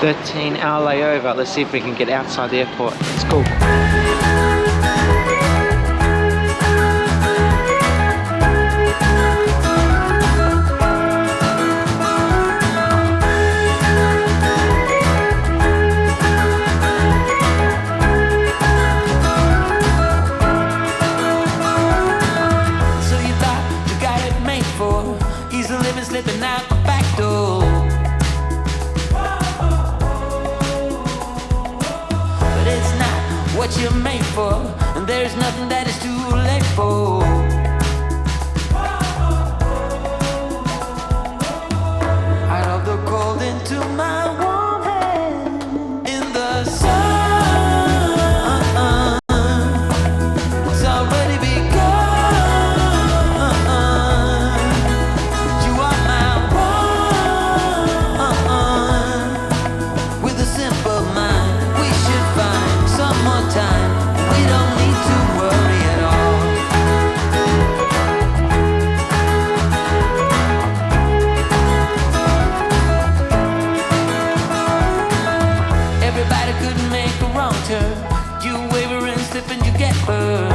13-hour layover. Let's see if we can get outside the airport. It's cool. What you're made for, and there's nothing that is too late for. Out of the cold into my warm hand, in the sun, it's already begun. You are my one, with a simple mind, we should find some more time. We don't need to worry at all. Everybody could make a wrong turn. You waver and slip and you get burned.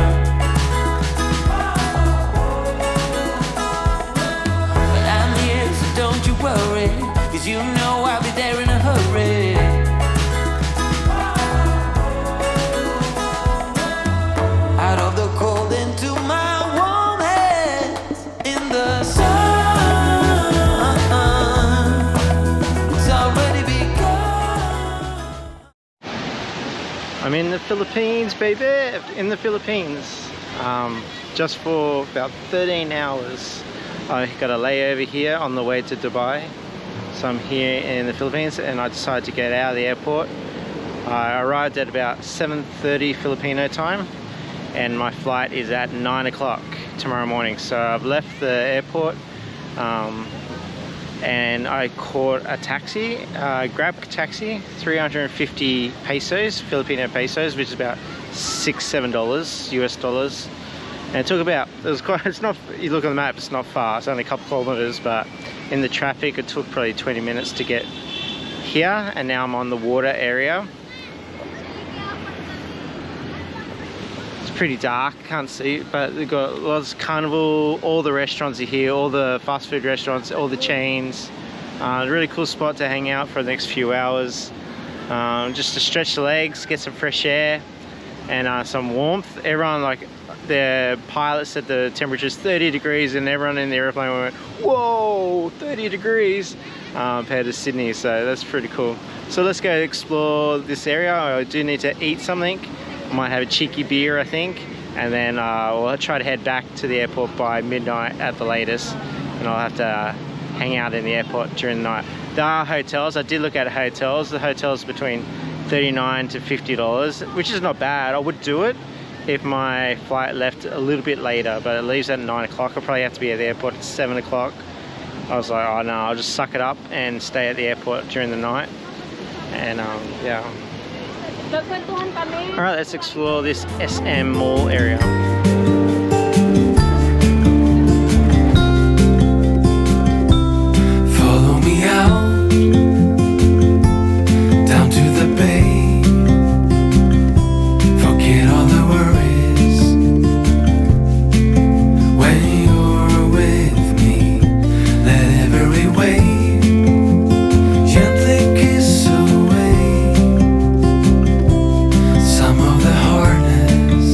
But I'm here, so don't you worry, 'cause you know I'll be there in a hurry. Out of the cold into my warm hands, in the sun, it's already begun. I'm in the Philippines, baby! In the Philippines. Just for about 13 hours. I got a layover here on the way to Dubai. So I'm here in the Philippines and I decided to get out of the airport. I arrived at about 7:30 Filipino time. And my flight is at 9 o'clock tomorrow morning. So I've left the airport and I caught a taxi, Grab taxi, 350 pesos, Filipino pesos, which is about $6-7 US dollars. And it took about, it's not, you look on the map, it's not far, it's only a couple kilometers, but in the traffic it took probably 20 minutes to get here, and now I'm on the water area. Pretty dark, can't see, but they've got lots of carnival, all the restaurants are here, all the fast food restaurants, all the chains. A really cool spot to hang out for the next few hours, just to stretch the legs, get some fresh air and some warmth. Everyone, like the pilot said the temperature is 30 degrees and everyone in the airplane went, whoa, 30 degrees compared to Sydney, so that's pretty cool. So let's go explore this area. I do need to eat something. I might have a cheeky beer, I think, and then we'll try to head back to the airport by midnight at the latest, and I'll have to hang out in the airport during the night. There are hotels. I did look at hotels. The hotel's between $39 to $50, which is not bad. I would do it if my flight left a little bit later, but it leaves at 9 o'clock. I'll probably have to be at the airport at 7 o'clock. I was like, oh no, I'll just suck it up and stay at the airport during the night, and yeah. Alright, let's explore this SM Mall area. Follow me out, down to the bay. Forget all the worries. When you're with me, let every wave gently kiss away some of the hardness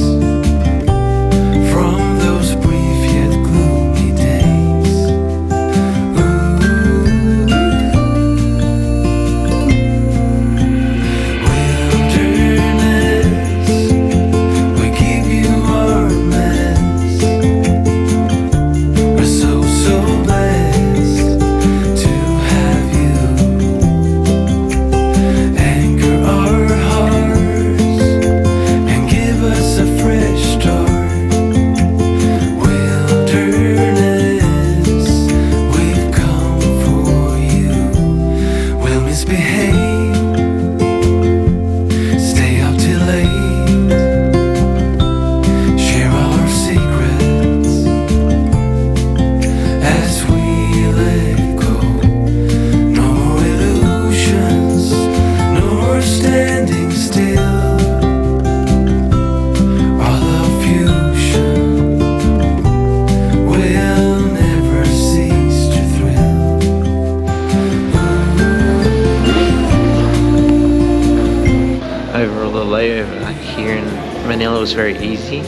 Manila was very easy.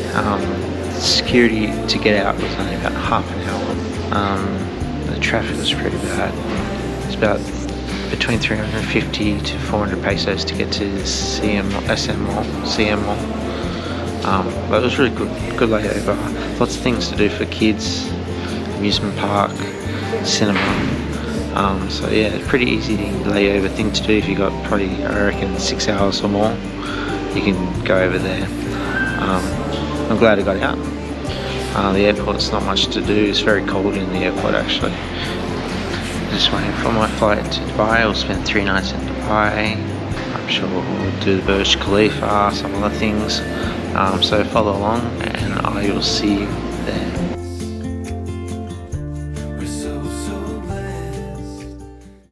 Security to get out was only about half an hour. The traffic was pretty bad. It's about between 350 to 400 pesos to get to CM Mall. But it was really good layover. Lots of things to do for kids, amusement park, cinema. So yeah, pretty easy layover thing to do if you got probably, I reckon, 6 hours or more. You can go over there. I'm glad I got out. The airport's not much to do. It's very cold in the airport actually. Just waiting for my flight to Dubai. I'll spend 3 nights in Dubai. I'm sure we'll do the Burj Khalifa, some other things. So follow along and I will see you there.